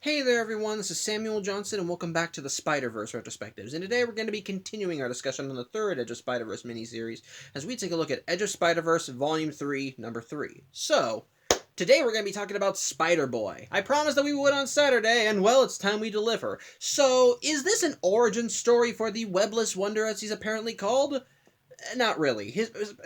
Hey there everyone, this is Samuel Johnson and welcome back to the Spider-Verse Retrospectives. And today we're going to be continuing our discussion on the third Edge of Spider-Verse miniseries as we take a look at Edge of Spider-Verse Volume 3, Number 3. So, today we're going to be talking about Spider-Boy. I promised that we would on Saturday, and well, it's time we deliver. So, is this an origin story for the Webless Wonder as he's apparently called? Not really.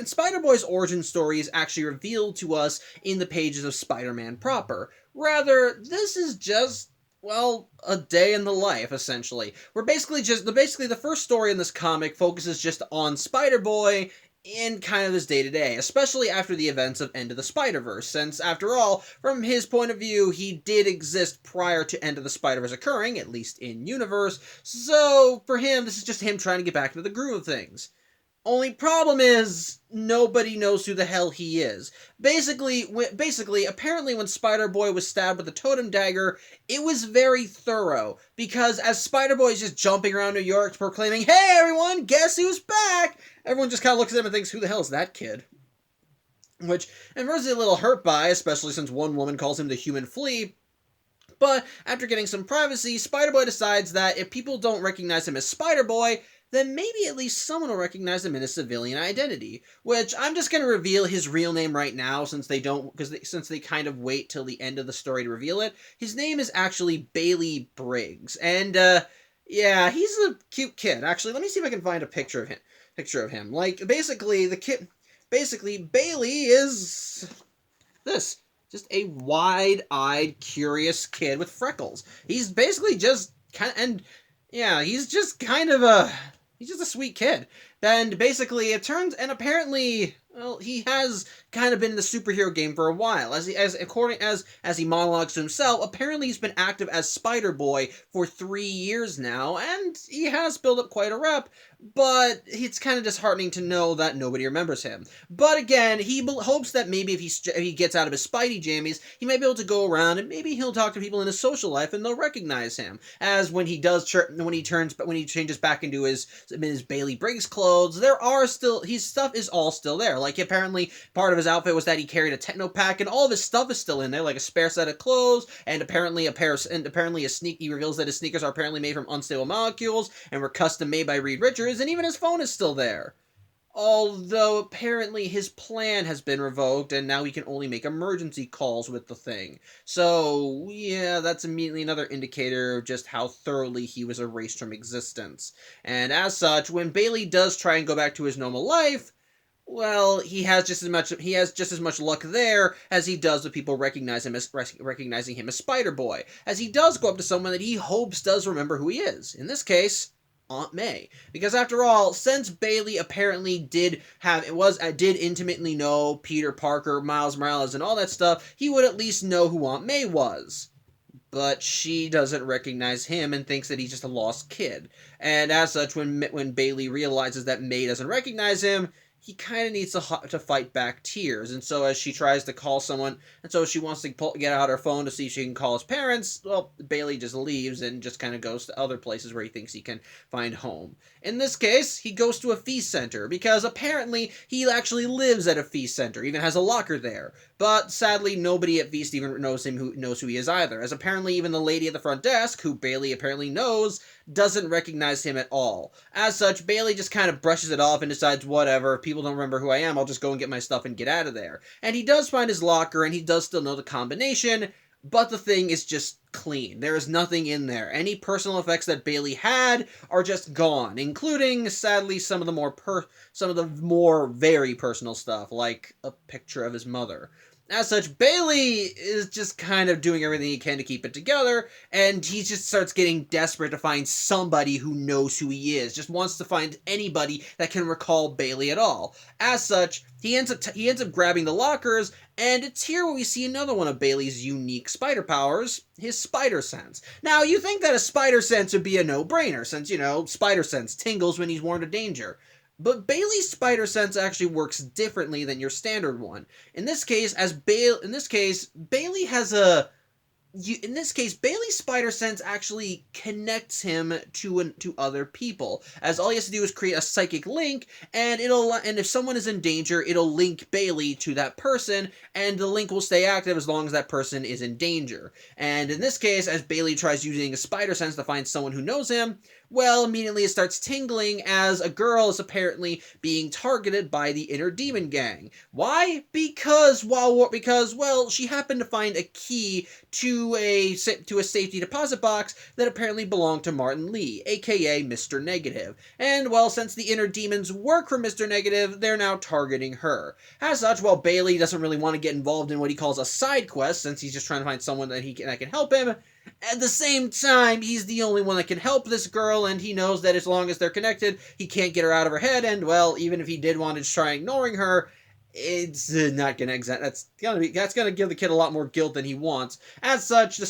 Spider-Boy's origin story is actually revealed to us in the pages of Spider-Man proper. Rather, this is just, well, a day in the life, essentially. We're basically the first story in this comic focuses just on Spider-Boy in kind of his day-to-day, especially after the events of End of the Spider-Verse, since, after all, from his point of view, he did exist prior to End of the Spider-Verse occurring, at least in universe, so for him, this is just him trying to get back into the groove of things. Only problem is, nobody knows who the hell he is. Basically, apparently when Spider-Boy was stabbed with the totem dagger, it was very thorough, because as Spider-Boy is just jumping around New York proclaiming, "Hey everyone, guess who's back?" Everyone just kind of looks at him and thinks, who the hell is that kid? Which, everyone's a little hurt by, especially since one woman calls him the human flea. But after getting some privacy, Spider-Boy decides that if people don't recognize him as Spider-Boy, then maybe at least someone will recognize him in his civilian identity. Which I'm just going to reveal his real name right now, since they kind of wait till the end of the story to reveal it. His name is actually Bailey Briggs, and yeah, he's a cute kid. Actually, let me see if I can find a picture of him. Like basically Bailey is this. Just a wide-eyed, curious kid with freckles. He's basically just he's just a sweet kid. And basically, apparently, well, he has kind of been in the superhero game for a while. As he monologues to himself, apparently he's been active as Spider-Boy for 3 years now, and he has built up quite a rep, but it's kind of disheartening to know that nobody remembers him. But again, he hopes that maybe if he gets out of his Spidey jammies, he might be able to go around and maybe he'll talk to people in his social life and they'll recognize him. As when he changes back into his Bailey Briggs clothes, his stuff is all still there. Like apparently part of his outfit was that he carried a techno pack, and all of his stuff is still in there, like a spare set of clothes, and apparently he reveals that his sneakers are apparently made from unstable molecules and were custom made by Reed Richards, and even his phone is still there. Although apparently his plan has been revoked and now he can only make emergency calls with the thing. So yeah, that's immediately another indicator of just how thoroughly he was erased from existence. And as such, when Bailey does try and go back to his normal life, well, he has just as much luck there as he does with people recognizing him as Spider-Boy, as he does go up to someone that he hopes does remember who he is. In this case, Aunt May. Because after all, since Bailey apparently did intimately know Peter Parker, Miles Morales, and all that stuff, he would at least know who Aunt May was. But she doesn't recognize him and thinks that he's just a lost kid. And as such, when Bailey realizes that May doesn't recognize him, he kind of needs to fight back tears. And so as she tries to call someone, and so she wants to get out her phone to see if she can call his parents, well, Bailey just leaves and just kind of goes to other places where he thinks he can find home. In this case, he goes to a feast center, because apparently he actually lives at a feast center, even has a locker there. But sadly, nobody at Feast even knows who he is either, as apparently even the lady at the front desk, who Bailey apparently knows, doesn't recognize him at all. As such, Bailey just kind of brushes it off and decides, whatever, if people don't remember who I am, I'll just go and get my stuff and get out of there. And he does find his locker, and he does still know the combination, but the thing is just clean. There is nothing in there. Any personal effects that Bailey had are just gone, including, sadly, some of the more very personal stuff, like a picture of his mother. As such, Bailey is just kind of doing everything he can to keep it together, and he just starts getting desperate to find somebody who knows who he is, just wants to find anybody that can recall Bailey at all. As such, he ends up grabbing the lockers, and it's here where we see another one of Bailey's unique spider powers, his spider sense. Now, you think that a spider sense would be a no-brainer, since, spider sense tingles when he's warned of danger. But Bailey's spider sense actually works differently than your standard one. In this case, Bailey has a in this case, Bailey's spider sense actually connects him to other people, as all he has to do is create a psychic link, and if someone is in danger, it'll link Bailey to that person, and the link will stay active as long as that person is in danger. And in this case, as Bailey tries using a spider sense to find someone who knows him, well, immediately it starts tingling as a girl is apparently being targeted by the Inner Demon Gang. Why? Because well, she happened to find a key to a safety deposit box that apparently belonged to Martin Lee, aka Mr. Negative. And well, since the Inner Demons work for Mr. Negative, they're now targeting her. As such, while Bailey doesn't really want to get involved in what he calls a side quest, since he's just trying to find someone that can help him, at the same time, he's the only one that can help this girl, and he knows that as long as they're connected, he can't get her out of her head, and, well, even if he did want to try ignoring her, it's not gonna that's gonna give the kid a lot more guilt than he wants. As such, he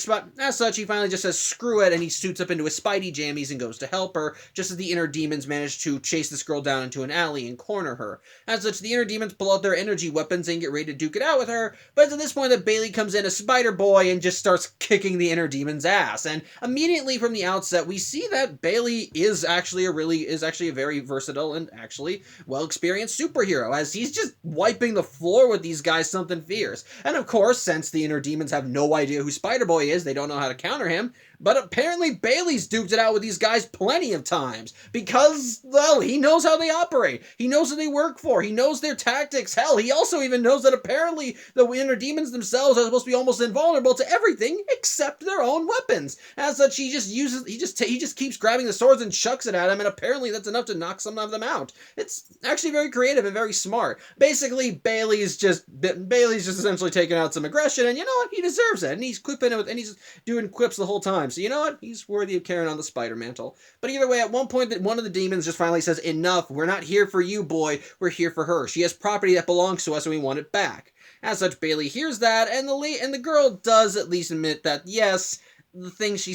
finally just says screw it, and he suits up into his Spidey jammies and goes to help her, just as the Inner Demons manage to chase this girl down into an alley and corner her. As such, the Inner Demons pull out their energy weapons and get ready to duke it out with her, but it's at this point that Bailey comes in as Spider Boy and just starts kicking the Inner Demon's ass. And immediately from the outset, we see that Bailey is actually a very versatile and actually well-experienced superhero, as he's just wiping the floor with these guys something fierce. And of course, since the Inner Demons have no idea who Spider-Boy is, they don't know how to counter him, but apparently Bailey's duked it out with these guys plenty of times, because, well, he knows how they operate, he knows what they work for, he knows their tactics, hell, he also even knows that apparently the Inner Demons themselves are supposed to be almost invulnerable to everything except their own weapons. As such, he just keeps grabbing the swords and chucks it at him, and apparently that's enough to knock some of them out. It's actually very creative and very smart. Basically, Bailey's just essentially taking out some aggression, and you know what? He deserves it, and he's he's doing quips the whole time. So you know what? He's worthy of carrying on the spider mantle. But either way, at one point, that one of the demons just finally says, "Enough! We're not here for you, boy. We're here for her. She has property that belongs to us, and we want it back." As such, Bailey hears that, and the girl does at least admit that yes, the thing she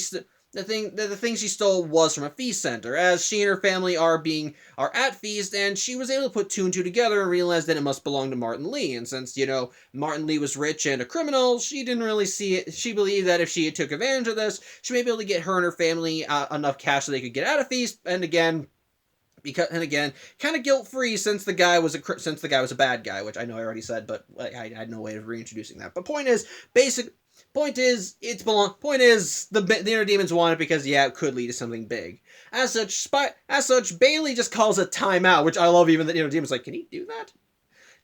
stole was from a feast center, as she and her family are at feast, and she was able to put two and two together and realize that it must belong to Martin Lee. And since, you know, Martin Lee was rich and a criminal, she didn't really see it. She believed that if she took advantage of this, she may be able to get her and her family enough cash so they could get out of feast. And again, kind of guilt-free since the guy was a bad guy, which I know I already said, but I had no way of reintroducing that. But point is, the Inner Demons want it because, yeah, it could lead to something big. As such, Bailey just calls a timeout, which I love. Even the Inner Demon's like, can he do that?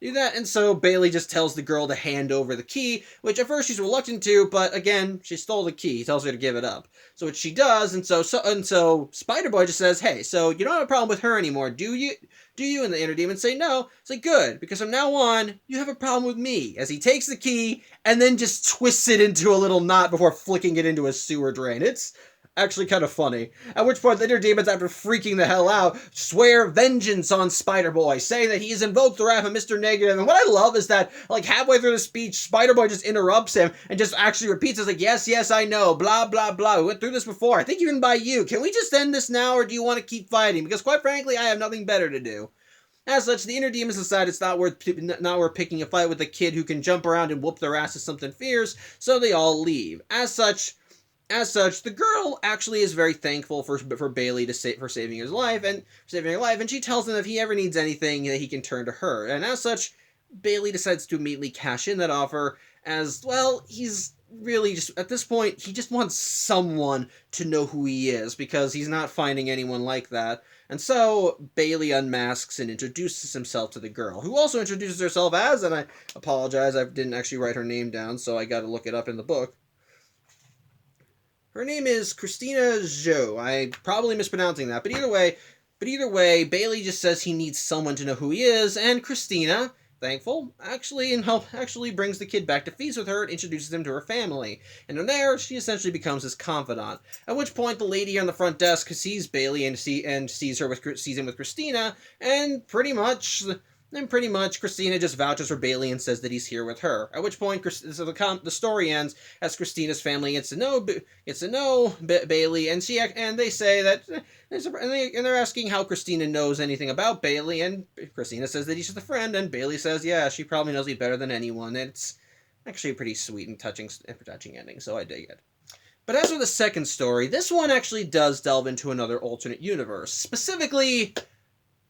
And so Bailey just tells the girl to hand over the key, which at first she's reluctant to, but again, she stole the key. He tells her to give it up. So which she does, and so Spider-Boy just says, "Hey, so you don't have a problem with her anymore, do you? Do you?" And the Inner Demons say no. It's like, good, because from now on, you have a problem with me. As he takes the key and then just twists it into a little knot before flicking it into a sewer drain. It's actually kind of funny. At which point, the Inner Demons, after freaking the hell out, swear vengeance on Spider-Boy, saying that he's invoked the wrath of Mr. Negative. And what I love is that, like, halfway through the speech, Spider-Boy just interrupts him and just actually repeats, it's like, yes, I know, blah, blah, blah. We went through this before. I think even by you. Can we just end this now, or do you want to keep fighting? Because, quite frankly, I have nothing better to do. As such, the Inner Demons decide it's not worth picking a fight with a kid who can jump around and whoop their ass if something fierce, so they all leave. As such, the girl actually is very thankful for Bailey for saving her life, and she tells him that if he ever needs anything, that he can turn to her. And as such, Bailey decides to immediately cash in that offer, as, well, he's really just, at this point, he just wants someone to know who he is, because he's not finding anyone like that. And so, Bailey unmasks and introduces himself to the girl, who also introduces herself as, and I apologize, I didn't actually write her name down, so I gotta look it up in the book. Her name is Christina Zhou. I'm probably mispronouncing that, but either way, Bailey just says he needs someone to know who he is, and Christina, thankful, actually brings the kid back to feast with her and introduces him to her family. And from there, she essentially becomes his confidant. At which point, the lady on the front desk sees Bailey and sees him with Christina, and pretty much Christina just vouches for Bailey and says that he's here with her. At which point, the story ends as Christina's family gets to know Bailey, and they say that, and they're asking how Christina knows anything about Bailey, and Christina says that he's just a friend, and Bailey says, yeah, she probably knows me better than anyone. Actually a pretty sweet and touching ending, so I dig it. But as for the second story, this one actually does delve into another alternate universe. Specifically,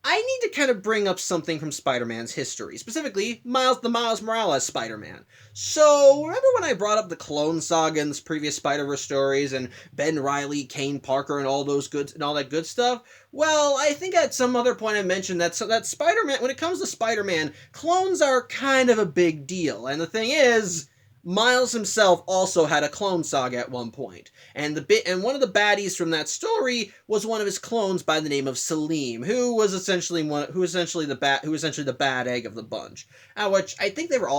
I need to kind of bring up something from Spider-Man's history, specifically the Miles Morales Spider-Man. So, remember when I brought up the Clone Saga and previous Spider-Verse stories and Ben Reilly, Kane Parker, and all that good stuff? Well, I think at some other point I mentioned that Spider-Man, when it comes to Spider-Man, clones are kind of a big deal. And the thing is, Miles himself also had a clone saga at one point, and one of the baddies from that story was one of his clones by the name of Salim, who was essentially the bad egg of the bunch. Which I think they were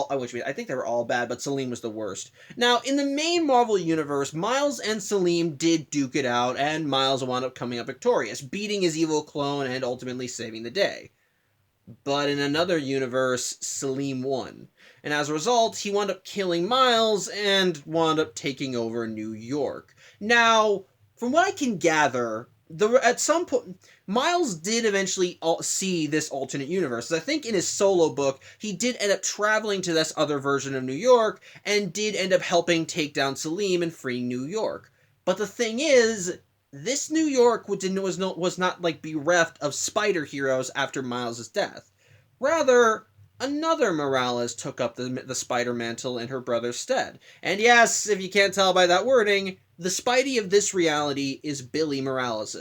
all bad, but Salim was the worst. Now, in the main Marvel universe, Miles and Salim did duke it out, and Miles wound up coming up victorious, beating his evil clone and ultimately saving the day. But in another universe, Salim won. And as a result, he wound up killing Miles and wound up taking over New York. Now, from what I can gather, at some point, Miles did eventually see this alternate universe. I think in his solo book, he did end up traveling to this other version of New York and did end up helping take down Salim and free New York. But the thing is, this New York was not like bereft of spider heroes after Miles' death. Rather, another Morales took up the spider mantle in her brother's stead. And yes, if you can't tell by that wording, the Spidey of this reality is Billy Morales.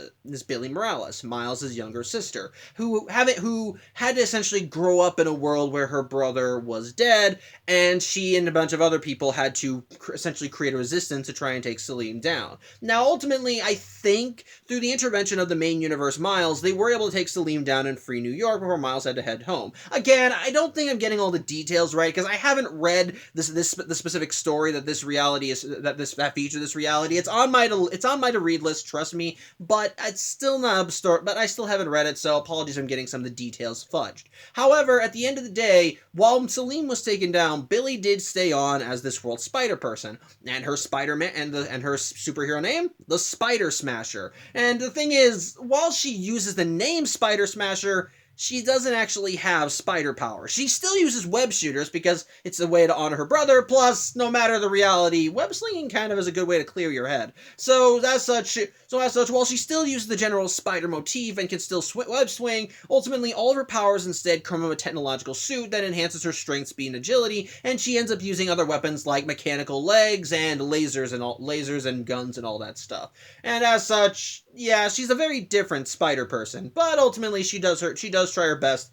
Miles' younger sister, who had to essentially grow up in a world where her brother was dead, and she and a bunch of other people had to essentially create a resistance to try and take Salim down. Now, ultimately, I think through the intervention of the main universe Miles, they were able to take Salim down and free New York before Miles had to head home. Again, I don't think I'm getting all the details right because I haven't read the specific story that this reality is that feature this reality. It's on my to read list, trust me, but it's still not a story, but I still haven't read it, so apologies if I'm getting some of the details fudged. However, at the end of the day, while Salim was taken down, Billy did stay on as this world spider person, and her Spider-Man and her superhero name, the Spider Smasher. And the thing is, while she uses the name Spider Smasher, she doesn't actually have spider power. She still uses web shooters because it's a way to honor her brother, plus, no matter the reality, web slinging kind of is a good way to clear your head. So as such, while she still uses the general spider motif and can still web swing, ultimately all of her powers instead come from a technological suit that enhances her strength, speed, and agility, and she ends up using other weapons like mechanical legs and lasers and guns and all that stuff. And as such, yeah, she's a very different spider person, but ultimately she does try her best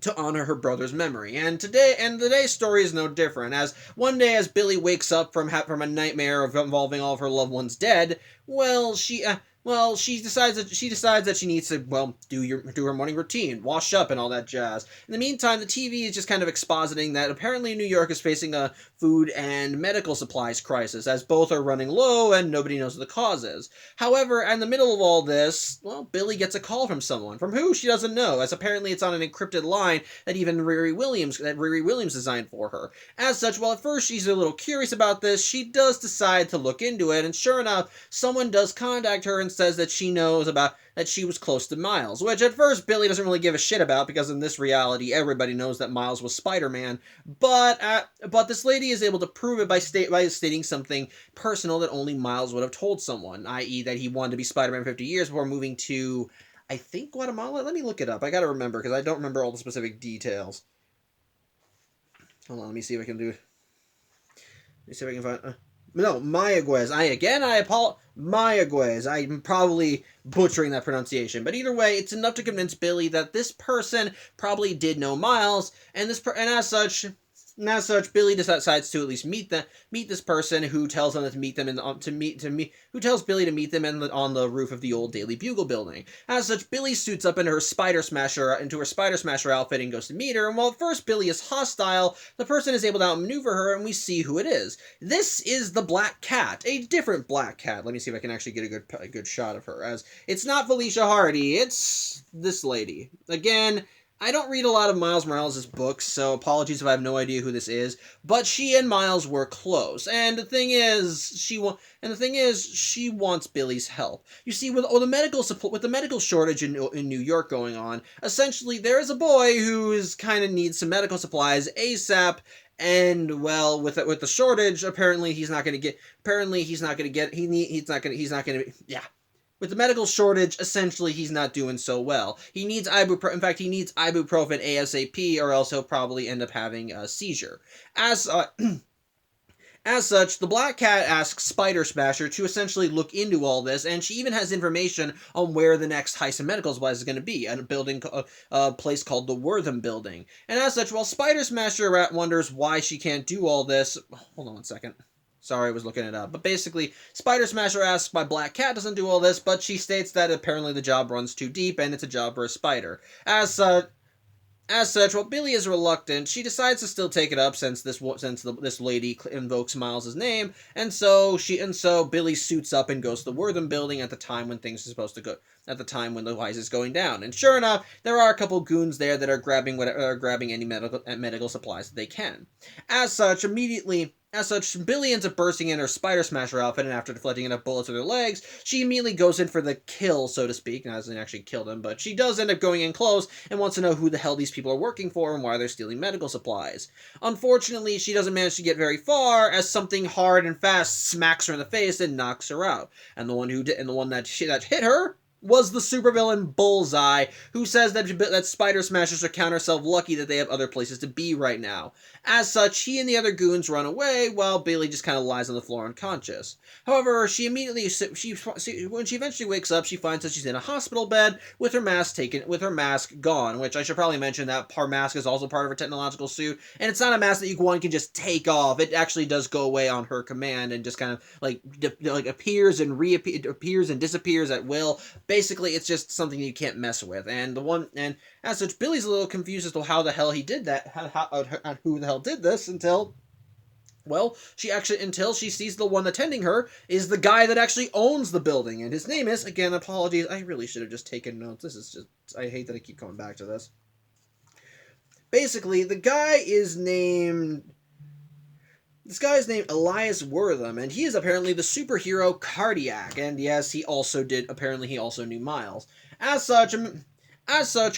to honor her brother's memory. And today's story is no different. As one day, as Billy wakes up from a nightmare involving all of her loved ones dead, she decides that she needs to do her morning routine, wash up, and all that jazz. In the meantime, the TV is just kind of expositing that apparently New York is facing a food and medical supplies crisis, as both are running low and nobody knows what the cause is. However, in the middle of all this, Billy gets a call from someone. From who, she doesn't know, as apparently it's on an encrypted line that even Riri Williams designed for her. As such, while at first she's a little curious about this, she does decide to look into it, and sure enough, someone does contact her and says that she knows about that she was close to Miles, which at first Billy doesn't really give a shit about because in this reality everybody knows that Miles was Spider-Man, but this lady is able to prove it by stating something personal that only Miles would have told someone, i.e. that he wanted to be Spider-Man 50 years before moving to, I think, Guatemala? Let me look it up. I gotta remember because I don't remember all the specific details. Hold on, let me see if I can do it. Let me see if I can find... No, Mayaguez. Mayaguez. I'm probably butchering that pronunciation, but either way, it's enough to convince Billy that this person probably did know Miles, and as such, Billy decides to at least meet this person, who tells him who tells Billy to meet them on the roof of the old Daily Bugle building. As such, Billy suits up into her Spider Smasher outfit and goes to meet her. And while at first Billy is hostile, the person is able to outmaneuver her, and we see who it is. This is the Black Cat, a different Black Cat. Let me see if I can actually get a good shot of her. As it's not Felicia Hardy, it's this lady. Again, I don't read a lot of Miles Morales' books, so apologies if I have no idea who this is, but she and Miles were close, and the thing is, she wants Billy's help. You see, with the medical shortage in New York going on, essentially there is a boy who kind of needs some medical supplies ASAP, And well, with the shortage, apparently he's not going to get. Apparently he's not going to get. He's not going to. He's not going to. Yeah. With the medical shortage, essentially he's not doing so well. He needs ibuprofen. In fact, he needs ibuprofen ASAP, or else he'll probably end up having a seizure. As As such, the Black Cat asks Spider Smasher to essentially look into all this, and she even has information on where the next heist in medical supplies is going to be, at a building, a place called the Wortham Building. And as such, while Spider Smasher wonders why she can't do all this, hold on one second. Sorry, I was looking it up. But basically, Spider Smasher asks why Black Cat doesn't do all this, but she states that apparently the job runs too deep, and it's a job for a spider. As such, while Billy is reluctant, she decides to still take it up since this lady invokes Miles' name, and so Billy suits up and goes to the Wortham Building at the time when things are supposed to go. At the time when the heist is going down, and sure enough, there are a couple goons there that are grabbing any medical supplies that they can. As such, Billy ends up bursting in her Spider Smasher outfit, and after deflecting enough bullets with her legs, she immediately goes in for the kill, so to speak. Now, doesn't actually kill them, but she does end up going in close and wants to know who the hell these people are working for and why they're stealing medical supplies. Unfortunately, she doesn't manage to get very far, as something hard and fast smacks her in the face and knocks her out. And the one that hit her was the supervillain Bullseye, who says that Spider Smashers should count herself lucky that they have other places to be right now. As such, he and the other goons run away, while Billy just kind of lies on the floor unconscious. However, when she eventually wakes up, she finds that she's in a hospital bed with her mask gone, which I should probably mention that her mask is also part of her technological suit, and it's not a mask that one can just take off. It actually does go away on her command and just kind of appears and disappears at will. Basically, it's just something you can't mess with. And as such, Billy's a little confused as to how the hell he did that, who the hell did this, until she sees the one attending her is the guy that actually owns the building, and his name is, again, apologies, I really should have just taken notes. I hate that I keep coming back to this. Basically, this guy is named Elias Wortham, and he is apparently the superhero Cardiac, and yes, he also knew Miles. As such, after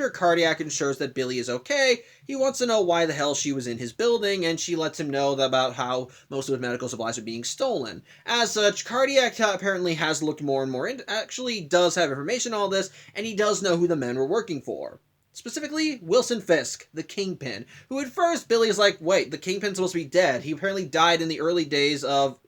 Cardiac ensures that Billy is okay, he wants to know why the hell she was in his building, and she lets him know about how most of his medical supplies are being stolen. As such, Cardiac apparently has looked more and more into, actually does have information on all this, and he does know who the men were working for. Specifically, Wilson Fisk, the Kingpin, who at first Billy is like, wait, the Kingpin's supposed to be dead. He apparently died in the early days of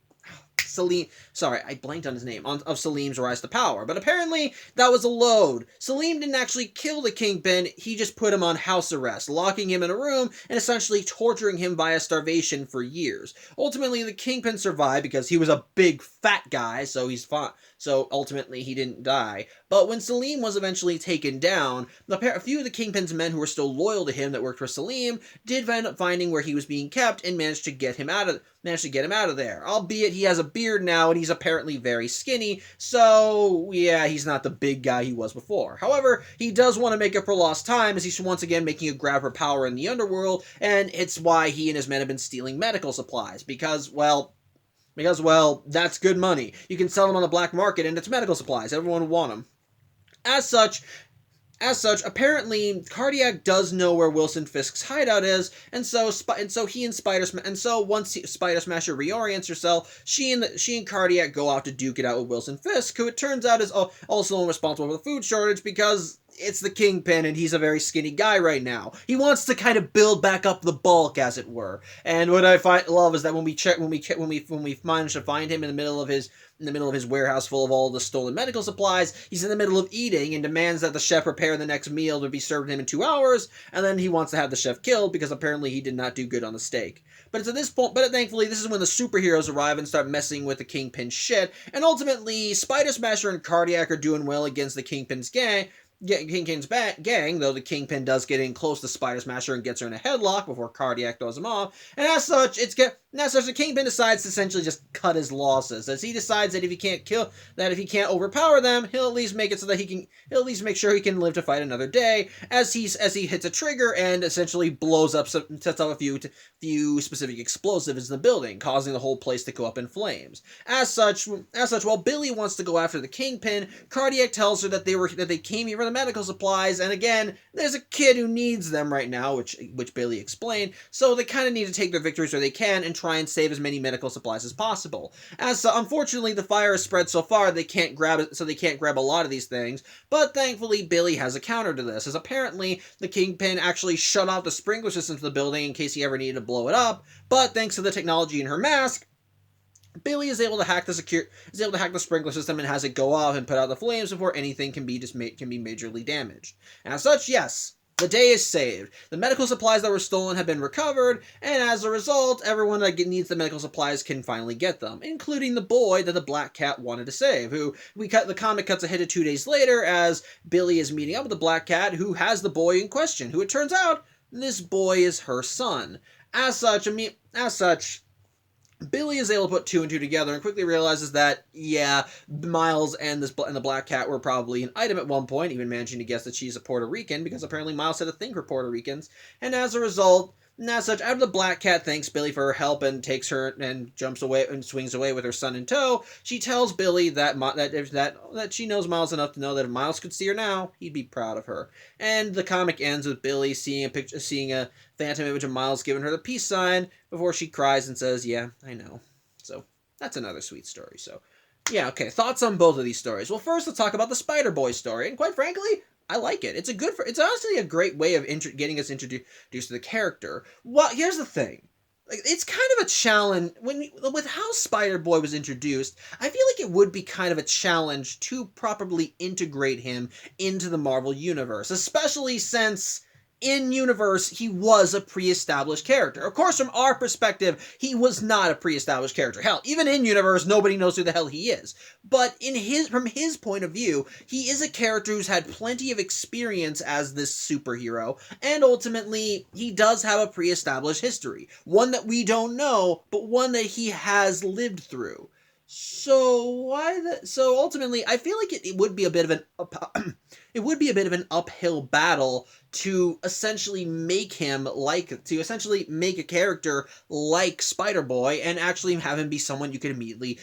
Salim. Sorry, I blanked on his name. Of Salim's rise to power. But apparently, that was a load. Salim didn't actually kill the Kingpin. He just put him on house arrest, locking him in a room and essentially torturing him via starvation for years. Ultimately, the Kingpin survived because he was a big fat guy, so he's fine. So ultimately, he didn't die. But when Salim was eventually taken down, a few of the Kingpin's men who were still loyal to him that worked for Salim did end up finding where he was being kept and managed to get him out of there. Albeit he has a beard now and he's apparently very skinny, so yeah, he's not the big guy he was before. However, he does want to make up for lost time, as he's once again making a grab for power in the underworld, and it's why he and his men have been stealing medical supplies, because that's good money. You can sell them on the black market, and it's medical supplies. Everyone will want them. As such, apparently, Cardiac does know where Wilson Fisk's hideout is, and so once Spider Smasher reorients herself, she and Cardiac go out to duke it out with Wilson Fisk, who it turns out is also responsible for the food shortage because it's the Kingpin, and he's a very skinny guy right now. He wants to kind of build back up the bulk, as it were. And what I love is that when we manage to find him in the middle of his warehouse full of all the stolen medical supplies, he's in the middle of eating and demands that the chef prepare the next meal to be served to him in 2 hours, and then he wants to have the chef killed because apparently he did not do good on the steak. But thankfully, this is when the superheroes arrive and start messing with the Kingpin's shit, and ultimately, Spider Smasher and Cardiac are doing well against the Kingpin's gang, though the Kingpin does get in close to Spider Smasher and gets her in a headlock before Cardiac throws him off, and as such, Now, so the Kingpin decides to essentially just cut his losses, as he decides that if he can't overpower them, he'll at least make it so that he'll at least make sure he can live to fight another day. As he hits a trigger and essentially sets off a few specific explosives in the building, causing the whole place to go up in flames. As such, while Billy wants to go after the Kingpin, Cardiac tells her that they came here for the medical supplies, and again, there's a kid who needs them right now, which Billy explained. So they kind of need to take their victories where they can and try and save as many medical supplies as possible. Unfortunately, the fire has spread so far they can't grab a lot of these things. But thankfully, Billy has a counter to this, as apparently the Kingpin actually shut off the sprinkler system to the building in case he ever needed to blow it up. But thanks to the technology in her mask, Billy is able to hack the sprinkler system and has it go off and put out the flames before anything can be majorly damaged. And as such, yes, the day is saved. The medical supplies that were stolen have been recovered, and as a result, everyone that needs the medical supplies can finally get them, including the boy that the Black Cat wanted to save, the comic cuts ahead to 2 days later as Billy is meeting up with the Black Cat, who has the boy in question, who it turns out, this boy is her son. As such, Billy is able to put two and two together and quickly realizes that, yeah, Miles and the Black Cat were probably an item at one point, even managing to guess that she's a Puerto Rican, because apparently Miles had a thing for Puerto Ricans, and as a result, after the Black Cat thanks Billy for her help and takes her and jumps away and swings away with her son in tow, she tells Billy that she knows Miles enough to know that if Miles could see her now, he'd be proud of her. And the comic ends with Billy seeing a phantom image of Miles giving her the peace sign before she cries and says, "Yeah, I know." So that's another sweet story. So yeah, okay. Thoughts on both of these stories? Well, first let's talk about the Spider-Boy story, and quite frankly, I like it. It's honestly a great way of getting us introduced to the character. Well, here's the thing. It's kind of a challenge with how Spider-Boy was introduced. I feel like it would be kind of a challenge to properly integrate him into the Marvel Universe, especially since in universe, he was a pre-established character. Of course, from our perspective, he was not a pre-established character. Hell, even in universe, nobody knows who the hell he is. But from his point of view, he is a character who's had plenty of experience as this superhero, and ultimately, he does have a pre-established history. One that we don't know, but one that he has lived through. So ultimately, I feel like it would be a bit of an uphill battle to essentially make a character like Spider-Boy and actually have him be someone you can immediately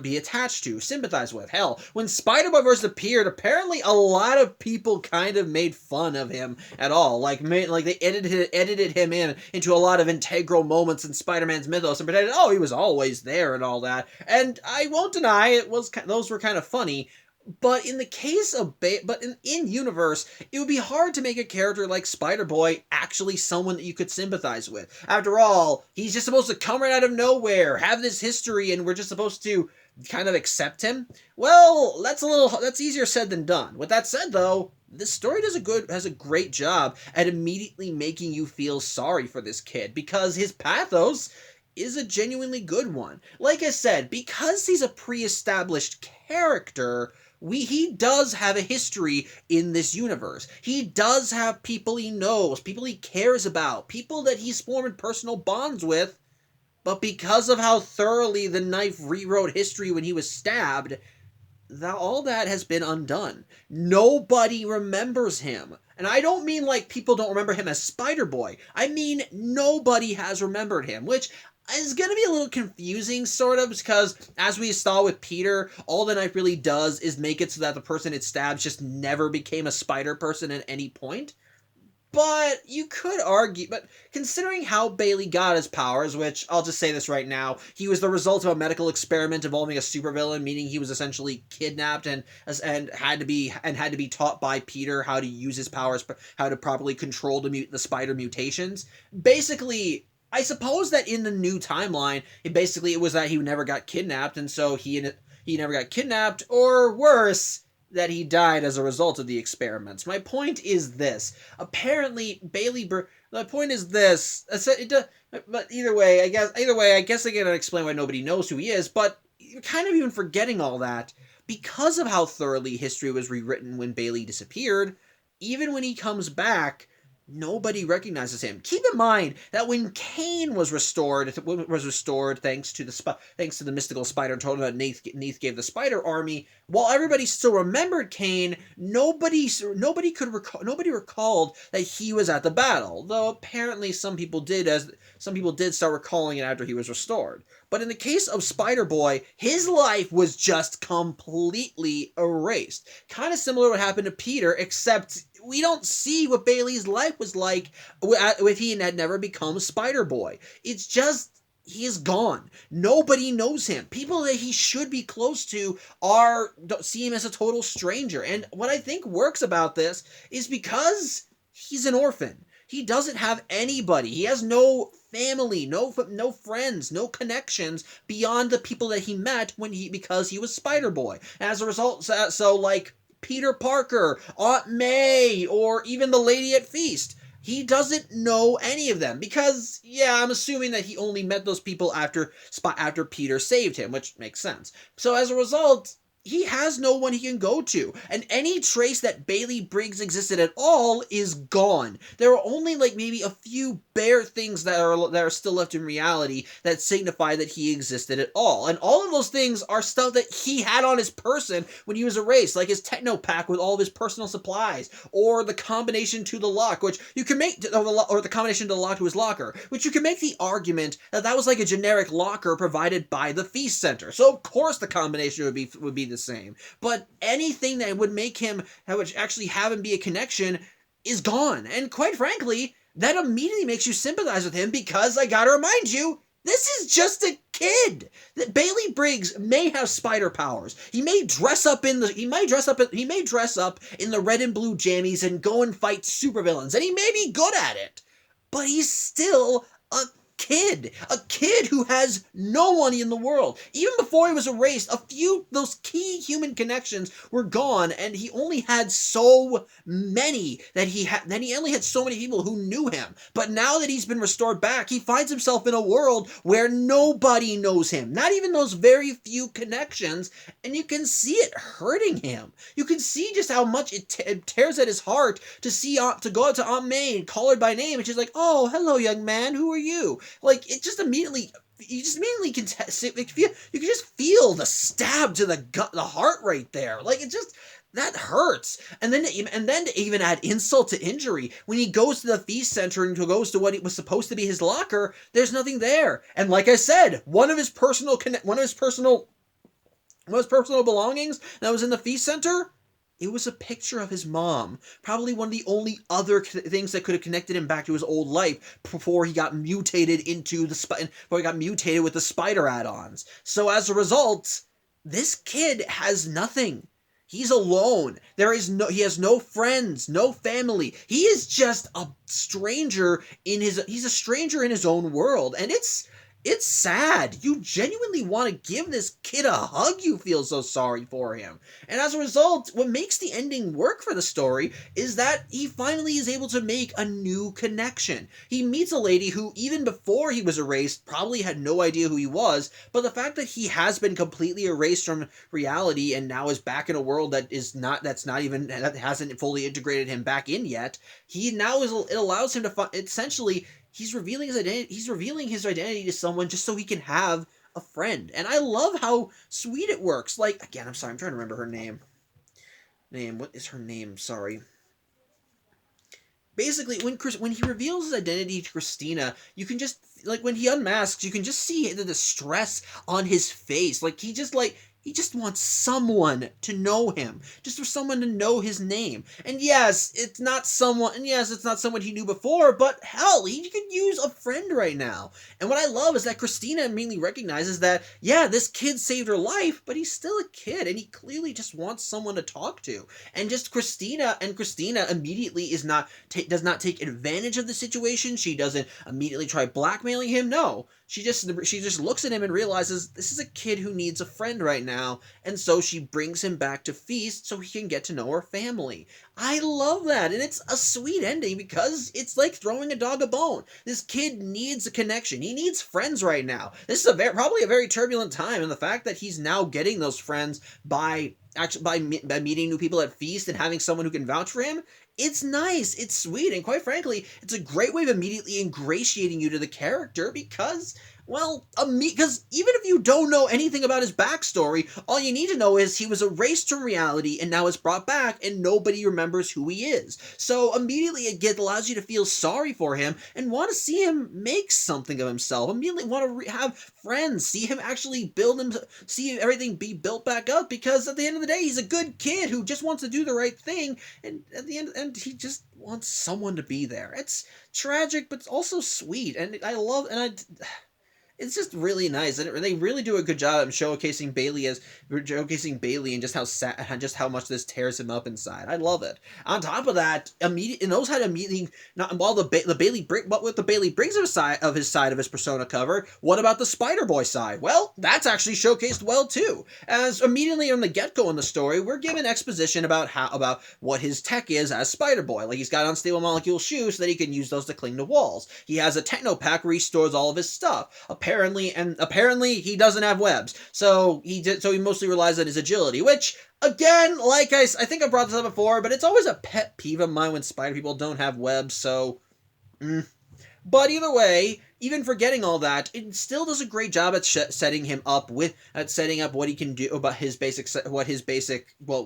be attached to, sympathize with. Hell, when Spider-Boy first appeared, apparently a lot of people kind of made fun of him at all. Like they edited him into a lot of integral moments in Spider-Man's mythos and pretended, oh, he was always there and all that. And I won't deny those were kind of funny. But in the case of in universe, it would be hard to make a character like Spider-Boy actually someone that you could sympathize with. After all, he's just supposed to come right out of nowhere, have this history, and we're just supposed to kind of accept him. Well, that's easier said than done. With that said, though, this story has a great job at immediately making you feel sorry for this kid, because his pathos is a genuinely good one. Like I said, because he's a pre-established character, he does have a history in this universe. He does have people he knows, people he cares about, people that he's formed personal bonds with, but because of how thoroughly the knife rewrote history when he was stabbed, all that has been undone. Nobody remembers him. And I don't mean like people don't remember him as Spider-Boy. I mean nobody has remembered him, which is going to be a little confusing, sort of, because as we saw with Peter, all the knife really does is make it so that the person it stabs just never became a spider person at any point. But you could argue, but considering how Bailey got his powers, which I'll just say this right now, he was the result of a medical experiment involving a supervillain, meaning he was essentially kidnapped and had to be taught by Peter how to use his powers, how to properly control the spider mutations. Basically, I suppose that in the new timeline, it was that he never got kidnapped, and so he never got kidnapped, or worse, that he died as a result of the experiments. My point is this. Apparently, the point is this. But either way, I guess I gotta explain why nobody knows who he is, but you're kind of even forgetting all that. Because of how thoroughly history was rewritten when Bailey disappeared, even when he comes back, Nobody recognizes him. Keep in mind that when Kane was restored thanks to the mystical spider totem that Neith gave the Spider Army. While everybody still remembered Kane, nobody recalled that he was at the battle. Though apparently some people did start recalling it after he was restored. But in the case of Spider Boy, his life was just completely erased. Kind of similar to what happened to Peter, except we don't see what Bailey's life was like if he had never become Spider-Boy. It's just, he is gone. Nobody knows him. People that he should be close to see him as a total stranger. And what I think works about this is because he's an orphan. He doesn't have anybody. He has no family, no friends, no connections beyond the people that he met because he was Spider-Boy. As a result, so like Peter Parker, Aunt May, or even the lady at Feast. He doesn't know any of them because, yeah, I'm assuming that he only met those people after Peter saved him, which makes sense. So as a result, he has no one he can go to, and any trace that Bailey Briggs existed at all is gone. There are only like maybe a few bare things that are still left in reality that signify that he existed at all, and all of those things are stuff that he had on his person when he was erased, like his techno pack with all of his personal supplies, or the combination to the lock, which you can make, or the combination to the lock to his locker, which you can make the argument that was like a generic locker provided by the Feast Center. So of course the combination would be the same, but anything that would actually have him be a connection is gone. And quite frankly, that immediately makes you sympathize with him because I gotta remind you, this is just a kid. That Bailey Briggs may have spider powers. He may dress up in the red and blue jammies and go and fight supervillains, and he may be good at it. But he's still a kid who has no one in the world. Even before he was erased, those key human connections were gone, and he only had so many he only had so many people who knew him. But now that he's been restored back, he finds himself in a world where nobody knows him, not even those very few connections, and you can see it hurting him. You can see just how much it tears at his heart to go out to Aunt May and call her by name, and she's like, "Oh, hello, young man, who are you?" Like, it just immediately, you can just feel the stab to the gut, the heart right there. Like, that hurts. And then to even add insult to injury, when he goes to the Feast Center and goes to what it was supposed to be his locker, there's nothing there. And like I said, one of his personal belongings that was in the Feast Center, it was a picture of his mom. Probably one of the only other things that could have connected him back to his old life before he got mutated with the spider add-ons. So as a result, this kid has nothing. He's alone. He has no friends, no family. He is just a stranger he's a stranger in his own world. And it's sad. You genuinely want to give this kid a hug. You feel so sorry for him. And as a result, what makes the ending work for the story is that he finally is able to make a new connection. He meets a lady who, even before he was erased, probably had no idea who he was, but the fact that he has been completely erased from reality and now is back in a world that hasn't fully integrated him back in yet, it allows him to essentially, he's revealing his identity to someone just so he can have a friend. And I love how sweet it works. Like, again, I'm sorry, I'm trying to remember her name. What is her name? Sorry. Basically, when he reveals his identity to Christina, you can just, like, when he unmasks, you can just see the distress on his face. Like, he just wants someone to know him. Just for someone to know his name. And yes, it's not someone he knew before, but hell, he could use a friend right now. And what I love is that Christina immediately recognizes that, yeah, this kid saved her life, but he's still a kid, and he clearly just wants someone to talk to. And just Christina immediately does not take advantage of the situation. She doesn't immediately try blackmailing him. No. She just looks at him and realizes this is a kid who needs a friend right now, and so she brings him back to Feast so he can get to know her family. I love that, and it's a sweet ending because it's like throwing a dog a bone. This kid needs a connection. He needs friends right now. This is probably a very turbulent time, and the fact that he's now getting those friends by meeting new people at Feast and having someone who can vouch for him, It's nice, it's sweet, and quite frankly, it's a great way of immediately ingratiating you to the character because, well, because even if you don't know anything about his backstory, all you need to know is he was erased from reality and now is brought back, and nobody remembers who he is. So immediately allows you to feel sorry for him and want to see him make something of himself. Immediately want to have friends, see him actually build him, see everything be built back up. Because at the end of the day, he's a good kid who just wants to do the right thing, and at the end, and he just wants someone to be there. It's tragic, but it's also sweet, and I love, and I it's just really nice, and they really do a good job of showcasing Bailey and just how sad, just how much this tears him up inside. I love it. On top of that, it knows how to immediately not while the Bailey Brick, but with the Bailey Briggs of his side of his persona cover. What about the Spider Boy side? Well, that's actually showcased well too. As immediately on the get go in the story, we're given exposition about what his tech is as Spider Boy. Like he's got unstable molecule shoes so that he can use those to cling to walls. He has a techno pack where he stores all of his stuff. Apparently he doesn't have webs, so he mostly relies on his agility, which again, like I think I brought this up before, but it's always a pet peeve of mine when spider people don't have webs. So but either way, even forgetting all that, it still does a great job at setting him up setting up what he can do about his basic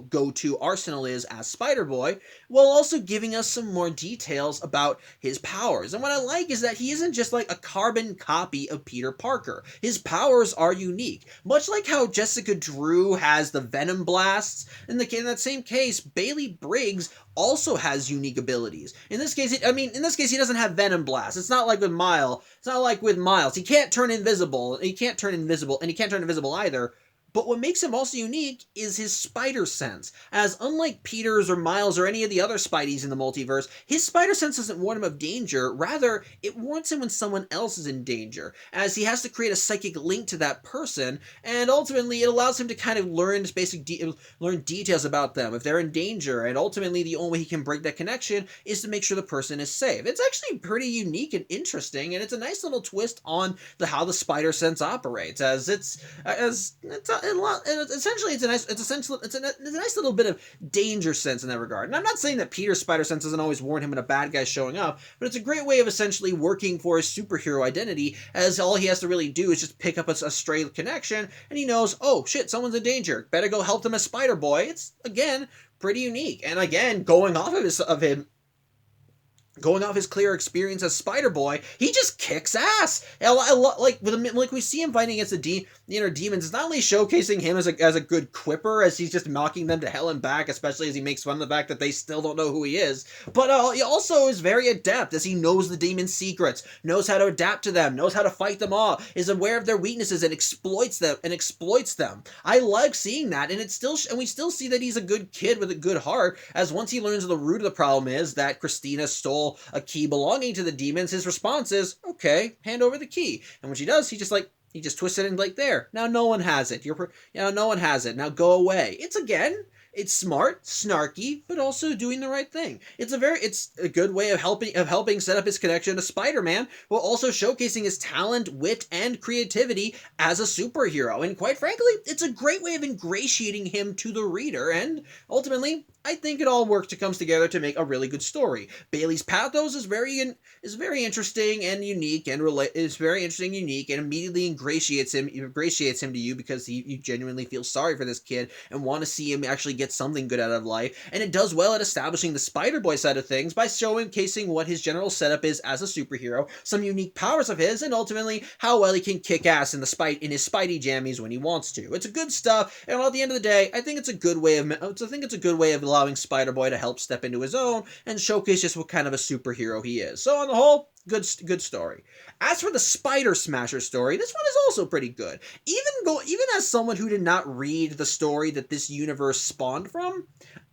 go-to arsenal is as Spider-Boy, while also giving us some more details about his powers. And what I like is that he isn't just like a carbon copy of Peter Parker. His powers are unique, much like how Jessica Drew has the Venom blasts. In that same case, Bailey Briggs also has unique abilities. In this case, he doesn't have Venom Blast. It's not like with Miles. He can't turn invisible. And he can't turn invisible either. But what makes him also unique is his spider sense, as unlike Peter's or Miles or any of the other Spideys in the multiverse, his spider sense doesn't warn him of danger, rather, it warns him when someone else is in danger, as he has to create a psychic link to that person, and ultimately it allows him to kind of learn details about them, if they're in danger, and ultimately the only way he can break that connection is to make sure the person is safe. It's actually pretty unique and interesting, and it's a nice little twist on how the spider sense operates, as it's essentially it's a nice little bit of danger sense in that regard. And I'm not saying that Peter's spider sense doesn't always warn him when a bad guy's showing up, but it's a great way of essentially working for his superhero identity, as all he has to really do is just pick up a stray connection, and he knows, oh shit, someone's in danger, better go help them as Spider Boy. It's again pretty unique, and again going off his clear experience as Spider Boy, he just kicks ass. Like we see him fighting against the inner demons. It's not only showcasing him as a good quipper, as he's just knocking them to hell and back, especially as he makes fun of the fact that they still don't know who he is. But he also is very adept, as he knows the demon's secrets, knows how to adapt to them, knows how to fight them off, is aware of their weaknesses and exploits them. I like seeing that, and we still see that he's a good kid with a good heart. As once he learns the root of the problem is that Christina stole a key belonging to the demons, his response is, okay, hand over the key. And when she does, he just twists it in like, there. Now no one has it. No one has it. Now go away. It's smart, snarky, but also doing the right thing. It's a good way of helping set up his connection to Spider-Man, while also showcasing his talent, wit, and creativity as a superhero. And quite frankly, it's a great way of ingratiating him to the reader, and ultimately, I think it all comes together to make a really good story. Bailey's pathos is very interesting and unique, and immediately ingratiates him to you, because you genuinely feel sorry for this kid and want to see him actually get something good out of life. And it does well at establishing the Spider-Boy side of things by showcasing what his general setup is as a superhero, some unique powers of his, and ultimately how well he can kick ass in his Spidey jammies when he wants to. It's a good stuff, and at the end of the day, I think it's a good way of allowing Spider-Boy to help step into his own and showcase just what kind of a superhero he is. So on the whole, good story. As for the Spider Smasher story, this one is also pretty good. Even as someone who did not read the story that this universe spawned from,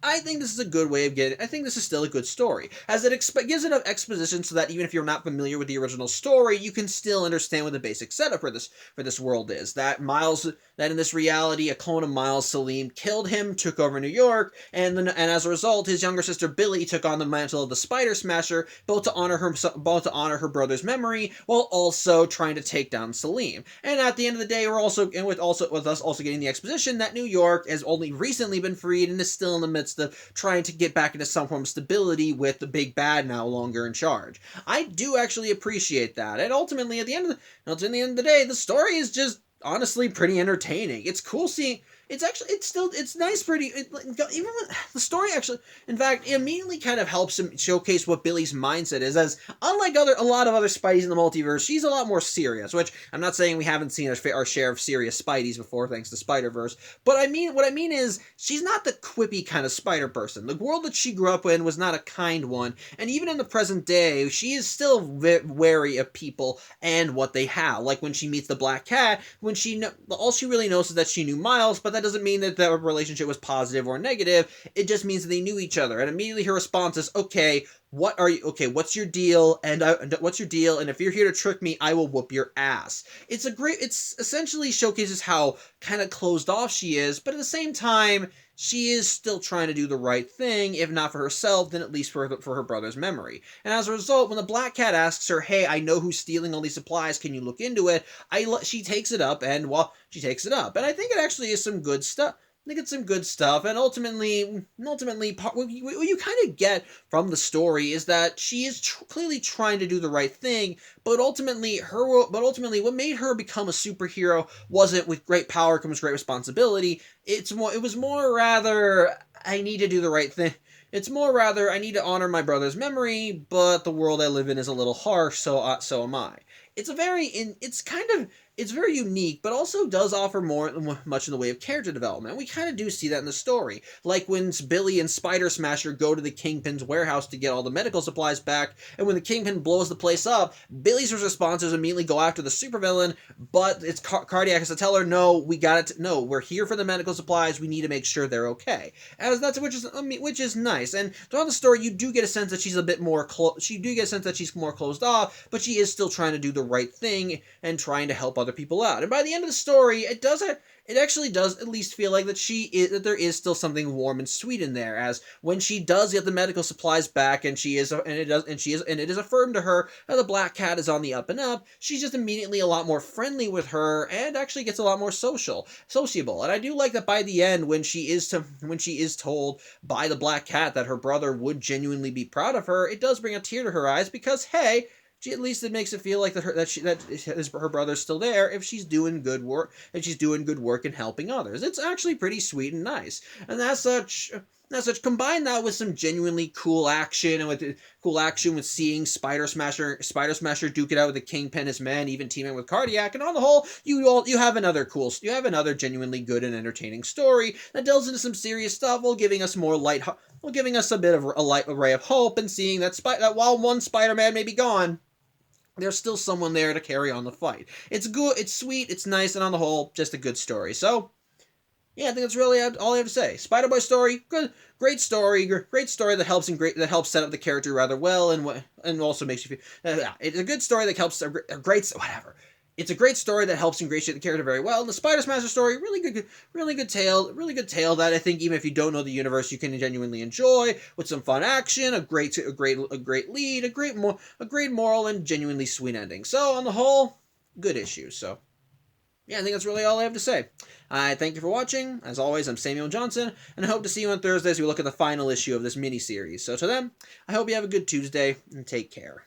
I think this is a good way of getting. I think this is still a good story, as it gives enough exposition so that even if you're not familiar with the original story, you can still understand what the basic setup for this world is. That in this reality, a clone of Miles, Salim, killed him, took over New York, and as a result, his younger sister Billy took on the mantle of the Spider Smasher, both to honor her brother's memory, while also trying to take down Salim. And at the end of the day, with us also getting the exposition that New York has only recently been freed and is still in the midst midst of trying to get back into some form of stability with the big bad no longer in charge. I do actually appreciate that, and ultimately at the end of the day, the story is just honestly pretty entertaining. It's cool seeing. It's nice, even with the story actually, in fact, it immediately kind of helps him showcase what Billy's mindset is, as unlike a lot of other Spideys in the multiverse, she's a lot more serious, which I'm not saying we haven't seen our share of serious Spideys before, thanks to Spider-Verse, but what I mean is, she's not the quippy kind of spider person. The world that she grew up in was not a kind one, and even in the present day, she is still wary of people and what they have, like when she meets the Black Cat, all she really knows is that she knew Miles, but that doesn't mean that their relationship was positive or negative. It just means that they knew each other. And immediately her response is, "Okay, what's your deal? And what's your deal? And if you're here to trick me, I will whoop your ass." It's essentially showcases how kind of closed off she is, but at the same time, she is still trying to do the right thing, if not for herself, then at least for her brother's memory. And as a result, when the Black Cat asks her, "Hey, I know who's stealing all these supplies, can you look into it?" She takes it up, and she takes it up. And I think it actually is some good stuff. I think it's some good stuff, and ultimately, what you kind of get from the story is that she is clearly trying to do the right thing, but ultimately, what made her become a superhero wasn't with great power comes great responsibility. It was more rather, I need to do the right thing. It's more rather, I need to honor my brother's memory, but the world I live in is a little harsh, so am I. It's very unique, but also does offer much in the way of character development. We kind of do see that in the story, like when Billy and Spider Smasher go to the Kingpin's warehouse to get all the medical supplies back, and when the Kingpin blows the place up, Billy's response is immediately go after the supervillain, but it's Cardiac has to tell her, "No, no, we're here for the medical supplies. We need to make sure they're okay." Which is nice. And throughout the story, you do get a sense that she's a bit more she's more closed off, but she is still trying to do the right thing and trying to help other people out. And by the end of the story, it actually does at least feel like that there is still something warm and sweet in there, as when she does get the medical supplies back, and it is affirmed to her that the Black Cat is on the up and up, she's just immediately a lot more friendly with her and actually gets a lot more sociable. And I do like that by the end, when she is told by the Black Cat that her brother would genuinely be proud of her, it does bring a tear to her eyes, because hey, at least it makes it feel like her brother's still there if she's doing good work and helping others. It's actually pretty sweet and nice. And as such, combine that with some genuinely cool action, and with seeing Spider Smasher duke it out with the Kingpin as men, even teaming with Cardiac, and on the whole, you have another genuinely good and entertaining story that delves into some serious stuff while giving us a bit of a light ray of hope, and seeing that while one Spider-Man may be gone, there's still someone there to carry on the fight. It's good, it's sweet, it's nice, and on the whole, just a good story. So, yeah, I think that's really all I have to say. Spider-Boy story, good, great story that helps set up the character rather well, and also makes you feel. It's a good story that helps whatever. It's a great story that helps ingratiate the character very well. And the Spider Smasher story, really good tale that I think even if you don't know the universe, you can genuinely enjoy, with some fun action, a great lead, a great moral, and genuinely sweet ending. So on the whole, good issue. So yeah, I think that's really all I have to say. I thank you for watching. As always, I'm Samuel Johnson, and I hope to see you on Thursday as we look at the final issue of this mini-series. So to them, I hope you have a good Tuesday, and take care.